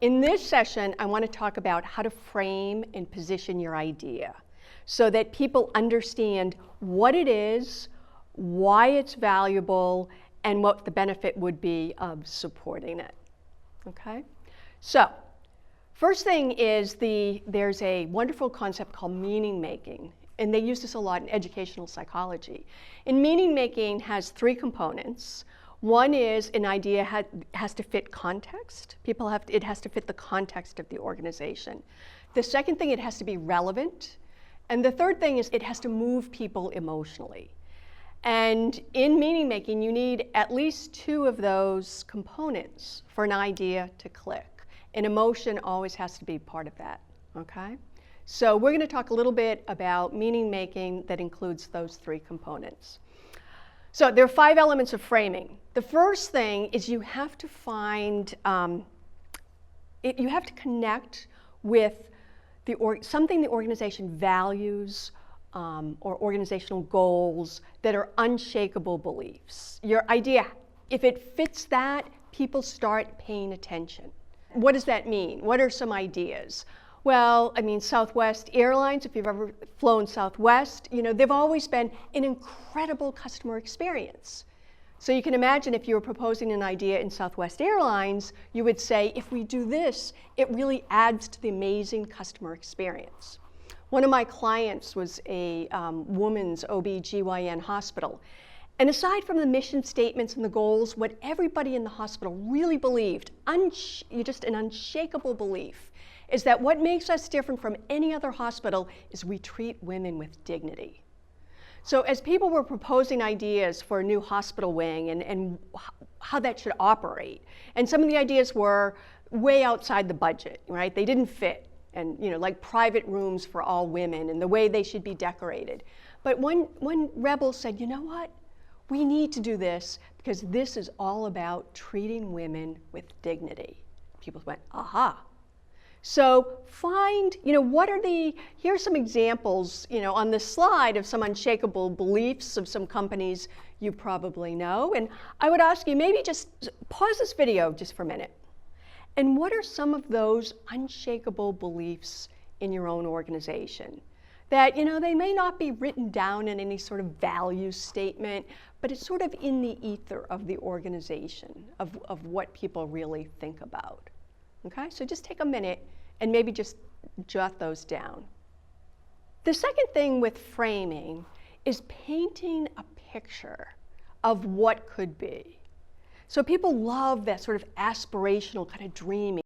In this session, I want to talk about how to frame and position your idea so that people understand what it is, why it's valuable, and what the benefit would be of supporting it. Okay? So, first thing is there's a wonderful concept called meaning making, and they use this a lot in educational psychology. And meaning making has three components. One is an idea has to fit context. It has to fit the context of the organization. The second thing, it has to be relevant. And the third thing is it has to move people emotionally. And in meaning making, you need at least two of those components for an idea to click. And emotion always has to be part of that, okay? So we're going to talk a little bit about meaning making that includes those three components. So there are 5 elements of framing. The first thing is you have to find, you have to connect with something the organization values or organizational goals that are unshakable beliefs. Your idea, if it fits that, people start paying attention. What does that mean? What are some ideas? Well, I mean, Southwest Airlines, if you've ever flown Southwest, they've always been an incredible customer experience. So you can imagine if you were proposing an idea in Southwest Airlines, you would say, if we do this, it really adds to the amazing customer experience. One of my clients was a woman's OB/GYN hospital. And aside from the mission statements and the goals, what everybody in the hospital really believed, just an unshakable belief, is that what makes us different from any other hospital is we treat women with dignity. So as people were proposing ideas for a new hospital wing and how that should operate, and some of the ideas were way outside the budget, right? They didn't fit, and like private rooms for all women and the way they should be decorated. But one rebel said, you know what? We need to do this because this is all about treating women with dignity. People went, aha. So find, here's some examples, on this slide of some unshakable beliefs of some companies you probably know. And I would ask you, maybe just pause this video just for a minute. And what are some of those unshakable beliefs in your own organization? That, they may not be written down in any sort of value statement, but it's sort of in the ether of the organization, of what people really think about. Okay, so just take a minute and maybe just jot those down. The second thing with framing is painting a picture of what could be. So people love that sort of aspirational kind of dreaming.